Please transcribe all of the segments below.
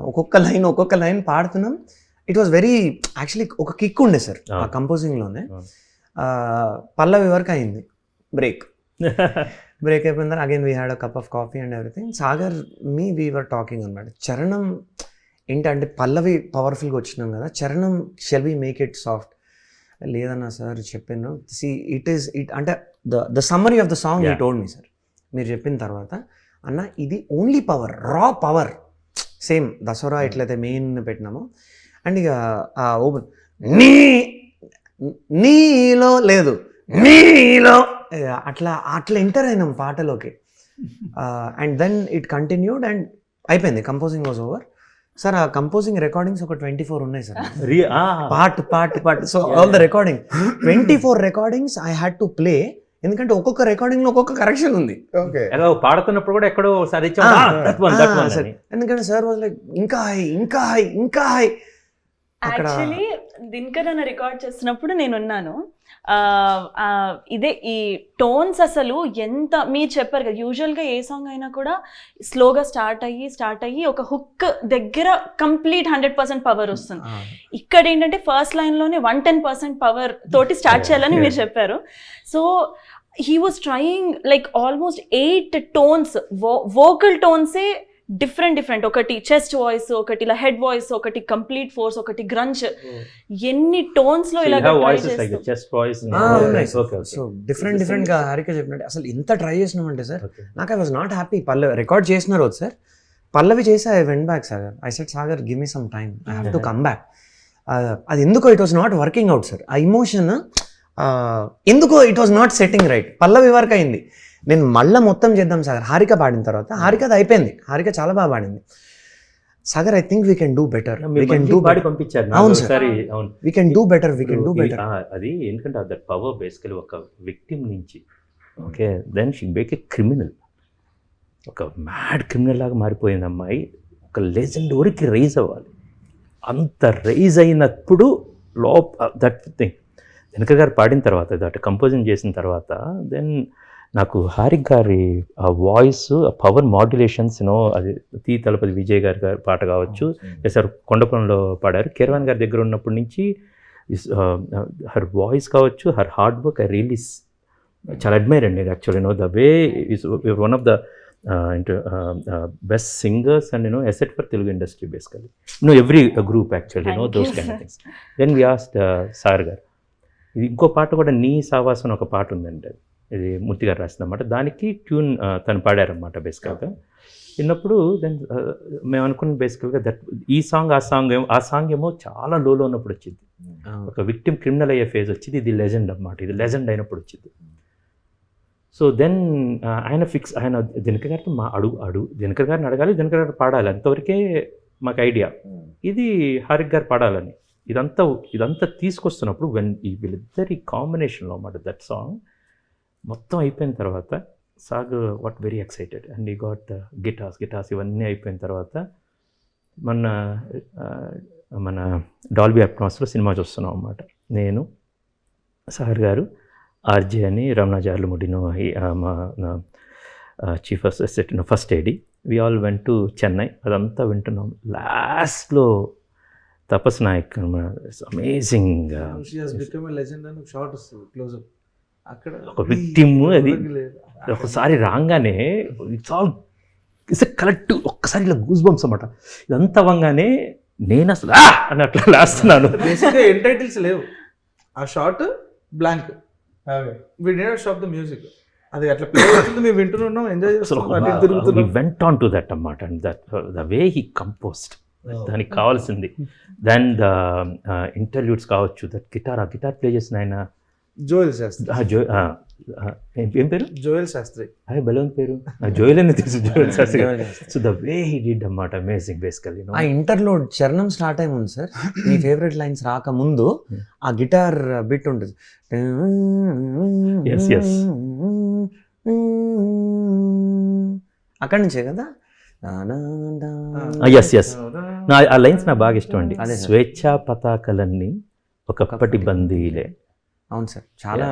ఒక్కొక్క లైన్ పాడుతున్నాం. It was very actually ఒక కిక్ ఉండే సార్ ఆ కంపోజింగ్లోనే. పల్లవి వరకు అయింది, బ్రేక్ అయిపోయిన తర్వాత again we had a cup of coffee and everything. Sagar we were talking అనమాట. చరణం ఏంటంటే పల్లవి పవర్ఫుల్గా వచ్చినాం కదా, చరణం shall we make it soft. లేదన్నా సార్ చెప్పాను, ఇట్ అంటే the summary of the song you told me sir. మీరు చెప్పిన తర్వాత అన్న ఇది only power, raw power, same Dasara ఎట్లయితే మెయిన్ పెట్టినామో. అండ్ ఇక ఓపెన్ నీలో లేదు, నీలో అట్లా ఎంటర్ అయినాం పాటలోకి. And then it continued and అయిపోయింది. Composing was over sir. ఆ కంపోజింగ్ రికార్డింగ్స్ ఒక 24 ఉన్నాయి sir, part. So all the recording 24 recordings I had to play. ఎందుకంటే ఒక్కొక్క రికార్డింగ్ లో ఒక్కొక్క కరెక్షన్ ఉంది. పాడుతున్నప్పుడు కూడా ఎక్కడో ఎందుకంటే సార్ వాజ్ లైక్ ఇంకా హై. యాక్చువల్లీ దినకర్ అన్న రికార్డ్ చేస్తున్నప్పుడు నేను ఉన్నాను. ఇదే ఈ టోన్స్ అసలు ఎంత మీరు చెప్పారు కదా, యూజువల్గా ఏ సాంగ్ అయినా కూడా స్లోగా స్టార్ట్ అయ్యి ఒక హుక్ దగ్గర కంప్లీట్ 100% పవర్ వస్తుంది. ఇక్కడ ఏంటంటే ఫస్ట్ లైన్లోనే 110% పవర్ తోటి స్టార్ట్ చేయాలని మీరు చెప్పారు. So he was trying like almost 8 tones, vocal టోన్సే డిఫరెంట్. ఒకటి చెస్ట్ వాయిస్, ఒకటి ఇలా హెడ్ వాయిస్, ఒకటి కంప్లీట్ ఫోర్స్, ఒకటి గ్రంచ్. ఎన్ని టోన్స్ లో ఇలా సో డిఫరెంట్ గా హారిక చెప్పినట్టు అసలు ఎంత ట్రై చేసినామంటే సార్, నాకు ఐ వాజ్ నాట్ హ్యాపీ. పల్లవి రికార్డ్ చేసిన రోజు సార్, పల్లవి చేసి I went back Sagar. I said Sagar give me some time, I have to come back. అది ఎందుకో it was not working out sir. ఆ ఇమోషన్ ఎందుకో it was not setting right. పల్లవి వరకు అయింది, నేను మళ్ళీ మొత్తం చేద్దాం సాగర్. హారిక పాడిన తర్వాత హారికది అయిపోయింది, హారిక చాలా బాగా పాడింది. Sagar I think we can do better, పంపించారు. అవును sir, we can do better. అది ఎందుకంటే దట్ పవర్ బేసికలీ ఒక విక్టిమ్ నుంచి okay then she make a criminal, ఒక మ్యాడ్ క్రిమినల్ లాగా మారిపోయింది అమ్మాయి. ఒక లెజెండ్ వరకు రైజ్ అవ్వాలి. అంత రైజ్ అయినప్పుడు దట్ థింగ్ దినకర్ గారు పాడిన తర్వాత, దట్ కంపోజింగ్ చేసిన తర్వాత దెన్ నాకు హారిక్ గారి ఆ వాయిస్, ఆ పవర్ మాడ్యులేషన్స్ అది తి తలపతి విజయ్ గారి పాట కావచ్చు, సార్ కొండపంలో పాడారు. కీరవాణి గారి దగ్గర ఉన్నప్పటి నుంచి హర్ వాయిస్ కావచ్చు, her hard work I really చాలా అడ్మైర్ అండి. Actually the way is one of the best singers and asset for Telugu industry basically every group actually those kind of things. Then we asked sir గారు, ఇది ఇంకో పాట కూడా నీ సావాసం ఒక పాట ఉందండి, ఇది మూర్తి గారు రాసిందన్నమాట. దానికి ట్యూన్ తను పాడారన్నమాట బేసికల్గా. విన్నప్పుడు దెన్ మేము అనుకున్న బేసికల్గా దట్ ఈ సాంగ్ ఆ సాంగ్ ఏమో చాలా లోలో ఉన్నప్పుడు వచ్చింది, ఒక విక్టిమ్ క్రిమినల్ అయ్యే ఫేజ్ వచ్చింది. ఇది లెజెండ్ అన్నమాట, ఇది లెజెండ్ అయినప్పుడు వచ్చింది. సో దెన్ ఆయన దినకర్ గారితో దినకర్ గారిని అడగాలి, దినకర్ గారు పాడాలి, అంతవరకే మాకు ఐడియా. ఇది హారిక్ గారు పాడాలని ఇదంతా తీసుకొస్తున్నప్పుడు వీళ్ళిద్దరి కాంబినేషన్లో అన్నమాట దట్ సాంగ్ మొత్తం అయిపోయిన తర్వాత సాగ్ వాట్ వెరీ ఎక్సైటెడ్ అండ్ ఈ గాట్ గిటార్స్ ఇవన్నీ అయిపోయిన తర్వాత మన డాల్బీ అట్మాస్లో సినిమా చూస్తున్నాం అన్నమాట. నేను, సాగర్ గారు, ఆర్జే అని, రమణ జార్లముడిను, మా chief assistant first AD, we all went to Chennai. అదంతా వింటున్నాం. లాస్ట్లో తపస్ నాయక్ అమేజింగ్ ఒక విక్టిమ్, అది ఒకసారి రాగానే ఇట్స్ కలెక్ట్ ఒక్కసారి ఇలా గూస్ బంప్స్ అన్నమాట. ఇదంతా అవ్వగానే నేను అసలు అని అట్లా లేస్తున్నాను. ఎంటైటిల్స్ లేవు, ఆ short blank, we did stop the music, అది అట్లా ప్లే అవుతుంది, మేము వింటున్నాం, ఎంజాయ్ చేస్తున్నాం. వెంట్ ఆన్ టు దట్ అన్నమాట. And the way he composed, దానికి కావాల్సింది. దెన్ ద ఇంటర్వ్యూస్ కావచ్చు, దట్ గిటార్ ప్లే చేసిన ఆయన జోయల్ శాస్త్రి. ఏం పేరు? జోయల్ శాస్త్రి. అదే బలవంత్ పేరు, జోయల్ అని తెలుసు, Joel Shastri. So the way he did అన్నమాట అమేజింగ్ బేసికల్లీ. ఆ ఇంటర్లోడ్ చరణం స్టార్ట్ అయ్యింది సార్, మీ ఫేవరెట్ లైన్స్ రాకముందు ఆ గిటార్ బిట్ ఉంటుంది. అక్కడి నుంచే కదా. ఎస్ ఆ లైన్స్ నాకు బాగా ఇష్టం అండి. స్వేచ్ఛా పతాకలన్నీ ఒకప్పటి బందీలే. అవును సార్, చాలా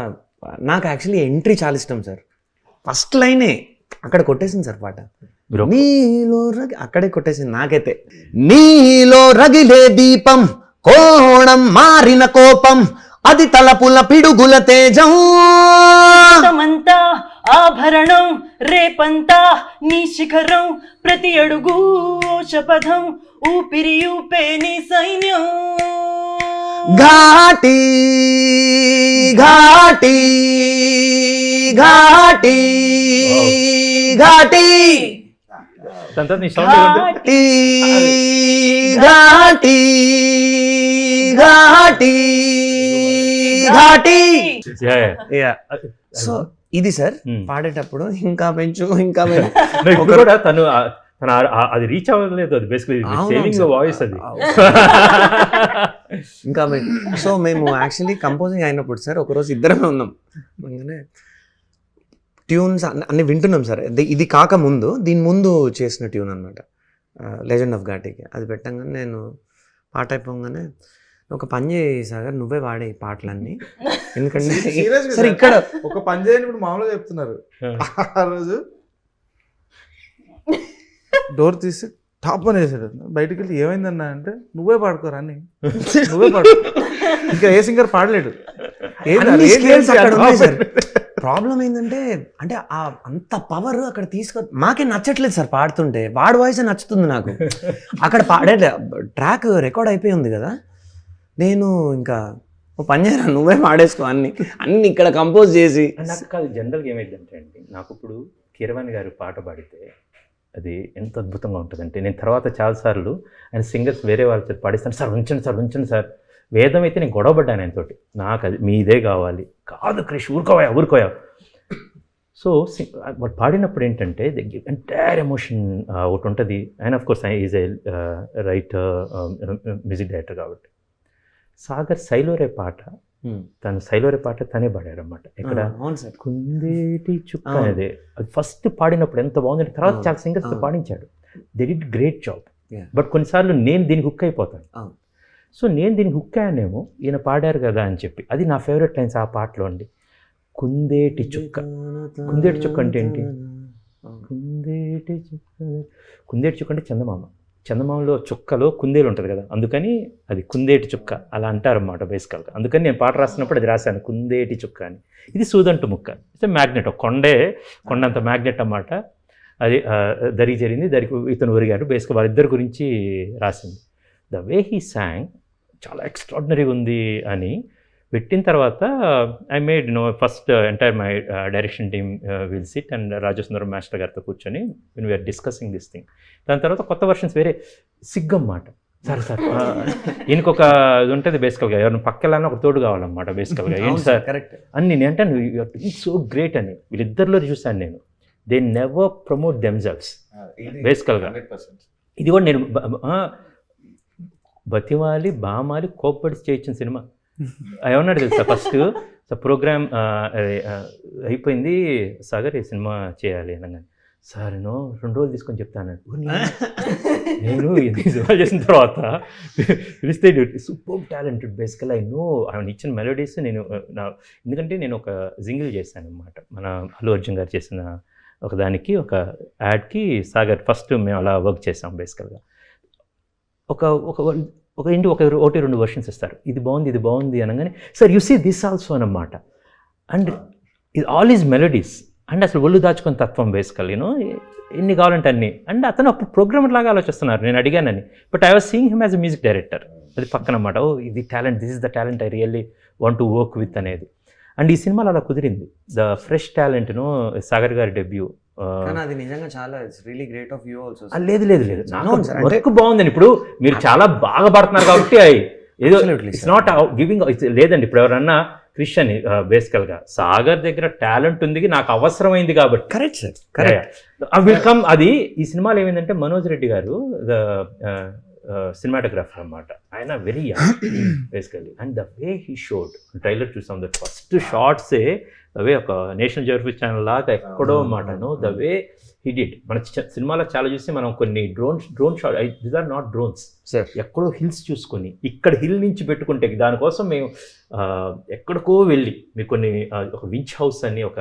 నాకు యాక్చువల్లీ ఎంట్రీ చాలా ఇష్టం సార్. ఫస్ట్ లైనే అక్కడ కొట్టేసింది సార్ పాట. మీరు నీలో అక్కడే కొట్టేసింది నాకైతే. నీలో రగిలే దీపం, కోణం మారిన కోపం, అది తలపుల పిడుగుల తేజం. తమంతా ఆభరణం, రేపంతా నీ శిఖరం, ప్రతి అడుగు శపథం, ఊపిరి ఊపే నీ సైన్యం. ఘాటి ఘాటి ఘాటి ఘాటి దాని తర్వాత నీ సౌండ్ ఘాటి ఘాటి ఘాటి ఘాటి. సో ఇది సార్ పాడేటప్పుడు ఇంకా పెంచు ఇంకా ఇప్పుడు కూడా తను అది రీచ్ అవ్వలేదు, అది బేసికలీ సేవింగ్ వాయిస్ అది. ఇంకా సో మేము యాక్చువల్లీ కంపోజింగ్ అయినప్పుడు సార్ ఒకరోజు ఇద్దరమే ఉన్నాం, ట్యూన్స్ అన్ని వింటున్నాం సార్. ఇది కాకముందు దీని ముందు చేసిన ట్యూన్ అనమాట, లెజెండ్ ఆఫ్ ఘాటీకి. అది పెట్టంగానే నేను పాట అయిపోగానే ఒక పని చేయి సాగర్, నువ్వే వాడే ఈ పాటలన్నీ, ఎందుకంటే సార్ ఇక్కడ ఒక పని చేయని ఇప్పుడు మామూలుగా చెప్తున్నారు. ఆ రోజు డోర్ తీసి టాప్ అని వేసాడు, బయటకు వెళ్ళి ఏమైందన్నా అంటే నువ్వే పాడుకోరా అని, నువ్వే పాడు, ఇంకా ఏ సింగర్ పాడలేడు. ప్రాబ్లం ఏంటంటే అంటే అంత పవర్ అక్కడ మాకే నచ్చట్లేదు సార్ పాడుతుంటే, వాడి వాయిస్ నచ్చుతుంది నాకు. అక్కడ పాడే ట్రాక్ రికార్డ్ అయిపోయి ఉంది కదా, నేను ఇంకా ఓ పని చేయరా నువ్వే పాడేసుకో అన్ని ఇక్కడ కంపోజ్ చేసి. నాకు కాదు, జనరల్గా ఏమైందంటే అండి, నాకు ఇప్పుడు కీరవాణి గారు పాట పాడితే అది ఎంత అద్భుతంగా ఉంటుందంటే, నేను తర్వాత చాలాసార్లు ఆయన సింగర్స్ వేరే వాళ్ళతో పాడిస్తాను, సార్ ఉంచండి సార్. వేదం అయితే నేను గొడవపడ్డాను ఆయనతోటి, నాకు అది మీదే కావాలి, కాదు క్రిష్ ఊరుకోయా. సో వాడు పాడినప్పుడు ఏంటంటే ఎంటైర్ ఎమోషన్ ఒకటి ఉంటుంది. And of course is a writer, music director కాబట్టి. సాగర్ సైలోరే పాట, సైలోరే పాట తనే పాడాడు అనమాట. ఇక్కడ కుందేటి చుక్క అనేది అది ఫస్ట్ పాడినప్పుడు ఎంత బాగుందంటే, తర్వాత చాలా సింగర్స్ పాడించాడు, they did great job. But కొన్నిసార్లు నేను దీనికి హుక్ అయిపోతాను. సో నేను దీనికి హుక్ అయ్యానేమో, ఈయన పాడారు కదా అని చెప్పి. అది నా ఫేవరెట్ లైన్స్ ఆ పాటలో అండి. కుందేటి చుక్క అంటే ఏంటి? కుందేటి చుక్క అంటే చందమామలో చుక్కలో కుందేలు ఉంటుంది కదా, అందుకని అది కుందేటి చుక్క అలా అంటారన్నమాట బేసికల్గా. అందుకని నేను పాట రాసినప్పుడు అది రాశాను, కుందేటి చుక్క అని. ఇది సూదంటు ముక్క, ఇట్స్ మ్యాగ్నెట్, కొండంత మ్యాగ్నెట్ అన్నమాట. అది దరి జరిగింది, దరికి ఇతను ఒరిగాడు. బేసిక్గా వాళ్ళిద్దరి గురించి రాసింది. ద వే హీ సాంగ్ చాలా ఎక్స్ట్రాడినరీగా ఉంది అని పెట్టిన తర్వాత I made first entire my direction team will SIT and Rajasundaram master గారితో కూర్చొని వీఆర్ డిస్కసింగ్ దిస్ థింగ్. దాని తర్వాత కొత్త వర్షన్స్ వేరే సిగ్గన్నమాట. సార్ ఈయనకొక ఇది ఉంటుంది బేసికల్గా, ఎవరిని పక్కన ఒక తోడు కావాలన్నమాట బేసికల్గా. ఏంటి సార్ అని నేను అంటే నువ్వు సో గ్రేట్ అని వీళ్ళిద్దరిలో చూశాను నేను. దే నెవర్ ప్రమోట్ దెమ్సెల్వ్స్ బేసికల్గా. ఇది కూడా నేను బతిమాలి బామాలి కోప్పడి చేయించిన సినిమా. ఏమన్నాడు తెలుసా, ఫస్ట్ ప్రోగ్రామ్ అయిపోయింది, సాగర్ ఈ సినిమా చేయాలి అనగానే, సార్ నేను 2 రోజులు తీసుకొని చెప్తాను. నేను ఇది సినిమా చేసిన తర్వాత పిలిస్తే సూపర్ టాలెంటెడ్ బేసికల్, ఐ నో ఆయన ఇచ్చిన మెలోడీస్. ఎందుకంటే నేను ఒక జింగిల్ చేశాను అనమాట, మన అల్లు అర్జున్ గారు చేసిన ఒకదానికి, ఒక యాడ్కి సాగర్ ఫస్ట్ మేము అలా వర్క్ చేసాం బేసికల్గా. ఒకటి 2 వర్షన్స్ ఇస్తారు, ఇది బాగుంది అనగానే, sir you see this also అన్నమాట. అండ్ ఇది ఆల్ ఈజ్ మెలోడీస్. అండ్ అసలు ఒళ్ళు దాచుకుని తత్వం బేసికల్, ఎన్ని కావాలంటే అన్ని. అండ్ అతను అప్పుడు ప్రోగ్రామర్ లాగా ఆలోచిస్తున్నారు, నేను అడిగానని. But I was seeing him as a music director. అది పక్కన అన్నమాట. ఇది talent, this is the talent I really want to work with అనేది. అండ్ ఈ సినిమాలో అలా కుదిరింది. ద ఫ్రెష్ టాలెంట్ సాగర్ గారి డెబ్యూ. అది నిజంగా చాలా really great of you also. లేదు వర్క్ బాగుందని. ఇప్పుడు మీరు చాలా బాగా పడుతున్నారు కాబట్టి ఏదో ఇట్స్ నాట్ గివింగ్ లేదండి. ఇప్పుడు ఎవరన్నా క్రిష్ అని బేసికల్గా సాగర్ దగ్గర టాలెంట్ ఉంది, నాకు అవసరమైంది కాబట్టి. Correct sir, correct. Will come. అది ఈ సినిమాలో ఏమైందంటే మనోజ్ రెడ్డి గారు సినిమాటోగ్రాఫర్ అన్నమాట. ఆయన very young basically. And the way he showed, trailer చూసాం, ద ఫస్ట్ షార్ట్సే ద వే ఒక నేషనల్ జియోగ్రఫిక్ ఛానల్ లాగా ఎక్కడో అన్నమాట. The way he did. మన సినిమాలో చాలా చూసి మనం కొన్ని drone shot, these are not drones, ఎక్కడో హిల్స్ చూసుకొని ఇక్కడ హిల్ నుంచి పెట్టుకుంటే, దానికోసం మేము ఎక్కడికో వెళ్ళి మీకు కొన్ని ఒక వించ్ హౌస్ అని ఒక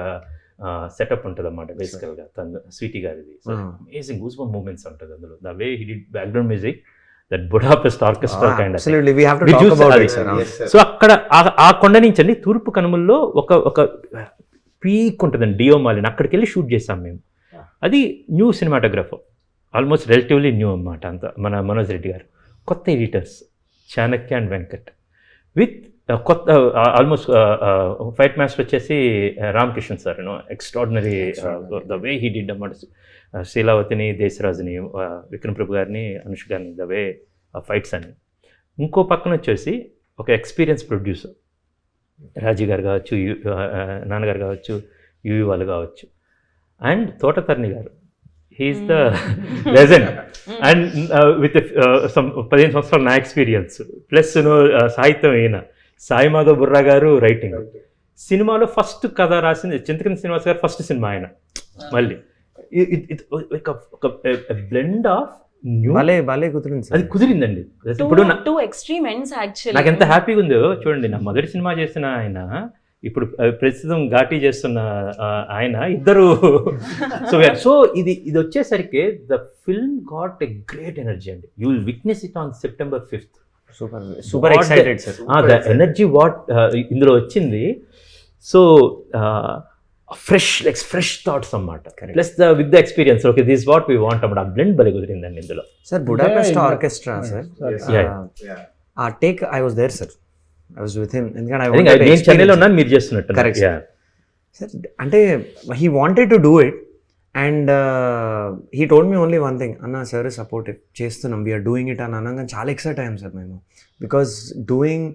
సెటప్ ఉంటుంది అన్నమాట బేసికల్గా తను స్వీటీ గారిది. అమేజింగ్ గూస్ బంప్ మూమెంట్స్ ఉంటుంది అందులో. The way he did background music, that Budapest orchestra kind of. Absolutely, we have to talk about it, sir. So అక్కడ ఆ కొండ నుంచి అండి తూర్పు కనుమల్లో ఒక పీక్ ఉంటుందండి డియోమాలిన్, అక్కడికి వెళ్ళి షూట్ చేసాం మేము. అది new cinematographer, almost relatively new అన్నమాట అంతా. మన మనోజ్ రెడ్డి గారు, కొత్త editors Chanakya and Venkat, with కొత్త ఆల్మోస్ట్ ఫైట్ మాస్టర్ వచ్చేసి Ramakrishna sir, extraordinary the way he did అన్నమాట. శీలావతిని, దేశరాజుని, విక్రమ్ ప్రభు గారిని, అనుష్క గారిని, ద వే ఫైట్స్ అని. ఇంకో పక్కన వచ్చేసి ఒక ఎక్స్పీరియన్స్ ప్రొడ్యూసర్ రాజీ గారు కావచ్చు, నాన్నగారు కావచ్చు, యువి వాళ్ళు కావచ్చు, అండ్ తోటతర్ని గారు, he is the legend. And with 15 సంవత్సరాల నా ఎక్స్పీరియన్స్ ప్లస్ సాహిత్యం అయిన సాయి మాధవ్ బుర్రా గారు రైటింగ్. సినిమాలో ఫస్ట్ కథ రాసింది చింతకింది శ్రీనివాస్ గారు, ఫస్ట్ సినిమా ఆయన. మళ్ళీ ఒక బ్లెండ్ ఆఫ్ భలే కుదిరింది, అది కుదిరిందండి. ఇప్పుడు టూ ఎక్స్ట్రీమ్ ఎండ్స్ యాక్చువల్లీ. నాకు ఎంత హ్యాపీగా ఉందో చూడండి. నా మొదటి సినిమా చేసిన ఆయన, ఇప్పుడు ప్రస్తుతం ఘాటీ చేస్తున్న ఆయన, ఇద్దరు. సో ఇది వచ్చేసరికి the film got a great energy అండి. You will witness it on September 5th. Super excited sir. The energy what ఇందులో వచ్చింది. సో ఫ్రెష్ థాట్స్ అన్నమాట, plus with the experience. Okay, this what we want అన్నమాట. ఆ blend భలే కుదిరిందండి ఇందులో. Sir Budapest orchestra sir, ఆ take I was there sir, I was with him. ఎందుకంటే నేను చెన్నైలో ఉన్నాను, మీరు చేస్తున్నట్టు. Correct sir. అంటే he wanted to do it and he told me only one thing, అన్న సార్ సపోర్టివ్ చేస్తున్నాం, వీఆర్ డూయింగ్ ఇట్ అని అనగా చాలా ఎక్సైట్ అయ్యాం సార్ మేము. బికాస్ డూయింగ్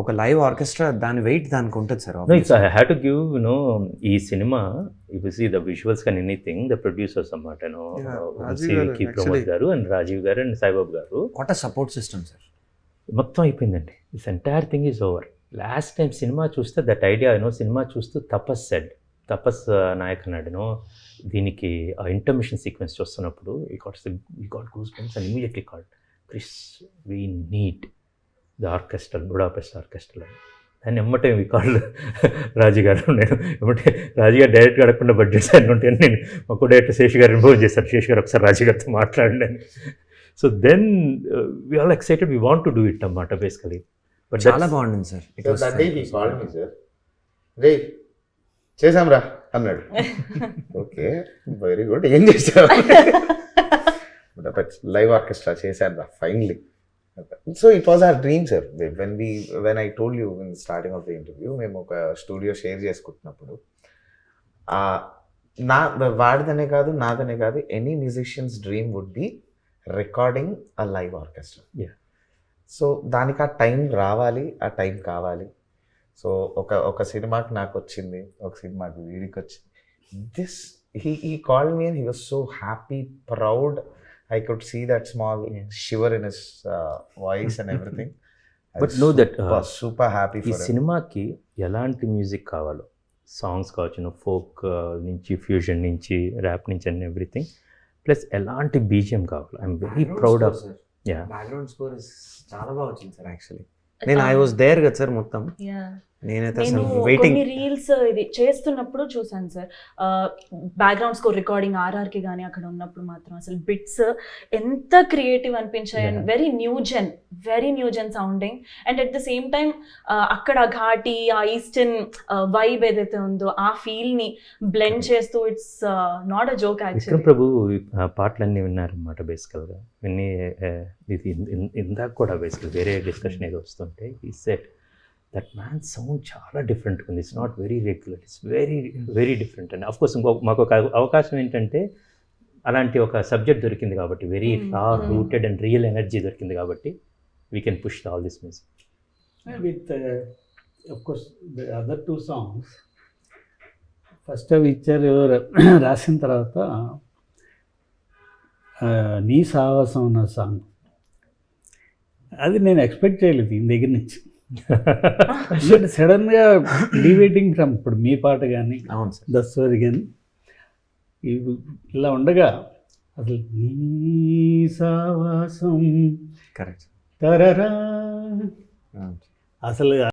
ఒక లైవ్ ఆర్కెస్ట్రా, దాని వెయిట్ దానికి ఉంటుంది sir. I have to give ఈ సినిమా, if you see the visuals కానీ ఎనీథింగ్, ద ప్రొడ్యూసర్స్ అన్నమాట, Pramod garu and Rajiv garu and Saibabu garu, what a support system sir. మొత్తం అయిపోయిందండి. This entire thing is over. Last time cinema చూస్తే దట్ ఐడియా సినిమా చూస్తూ తపస్ నాయక్ అన్నాడు, దీనికి ఆ ఇంటర్మిషన్ సీక్వెన్స్ చూస్తున్నప్పుడు ఈ got goose bumps and immediately called, Chris we need the orchestral, Budapest orchestral. దాన్ని ఎమ్మటే వి కాల్డ్ రాజు గారు. నేను ఎమ్మటే రాజు గారు డైరెక్ట్గా అడగకుండా బడ్జెట్స్ అన్నీ ఉంటాయని నేను మాకు డైరెక్టర్ శేష్ గారు ఇన్ఫార్మ్ చేశాను. శేష్ గారు ఒకసారి రాజు గారితో మాట్లాడండి అని. So then we all excited, we want to do it అన్నమాట బేసికలీ. బట్ చాలా బాగుంది సార్. రే చేసాం రా అన్నాడు. ఓకే వెరీ గుడ్, ఏం చేసావు? లైవ్ ఆర్కెస్ట్రా చేశాను రా finally. So it was our dream sir. When I told you in starting of the interview, మేము ఒక స్టూడియో షేర్ చేసుకుంటున్నప్పుడు, వాడిదనే కాదు నాదనే కాదు, any musicians dream would be recording a live orchestra. So దానికి ఆ టైం రావాలి, ఆ టైం కావాలి. సో ఒక సినిమాకి నాకు వచ్చింది, ఒక సినిమాకి వీడికి వచ్చింది. This he called me and he was so happy, proud. I could see that small shiver in his voice and everything. But know that was super happy for ఈ him. సినిమాకి ఎలాంటి మ్యూజిక్ కావాలో, సాంగ్స్ కావచ్చు, folk నుంచి, fusion నుంచి, rap నుంచి and everything, plus ఎలాంటి BGM కావాలి. I'm very proud of. Background score చాలా బాగా వచ్చింది సార్. యాక్చువల్లీ నేను ఐ వాస్ దేర్ కదా సార్ మొత్తం. నేనైతే నేను వెయిటింగ్ కొన్ని రీల్స్ ఇది చేస్తున్నప్పుడు చూసాను సార్. బ్యాక్గ్రౌండ్ స్కోర్ రికార్డింగ్ ఆర్ఆర్కి కానీ అక్కడ ఉన్నప్పుడు మాత్రం అసలు బిట్స్ ఎంత క్రియేటివ్ అనిపించాయి. And very new gen sounding. And at the same time అక్కడ ఘాటి, ఆ ఈస్టర్న్ వైబ్ ఏదైతే ఉందో ఆ ఫీల్ ని బ్లెండ్ చేస్తూ, it's not a joke actually. Vikram Prabhu పాటలన్నీ విన్నారన్నమాట బేసికల్గా. విన్ని ఇది ఇందాక కూడా బేసికల్ వేరే డిస్కషన్ ఏదో వస్తుంటే ఈ సెట్ దట్ మ్యాన్ సౌండ్ చాలా డిఫరెంట్ ఉంది. It's not very regular, it's very different. And of course మాకు ఒక అవకాశం ఏంటంటే అలాంటి ఒక సబ్జెక్ట్ దొరికింది కాబట్టి, వెరీ రా రూటెడ్ అండ్ రియల్ ఎనర్జీ దొరికింది కాబట్టి we can push all this music. With of course the other 2 songs first అవి ఇచ్చారు రాసిన తర్వాత, నీ సావాసం అన్న సాంగ్, అది నేను ఎక్స్పెక్ట్ చేయలేదు ఈయన దగ్గర నుంచి. సడన్గా డివేటింగ్ ఫ్రమ్ ఇప్పుడు మీ పాట కానీ దస్వరి కానీ ఇలా ఉండగా అసలు నీ సావాసం కరెక్ట్ తరరా అసలు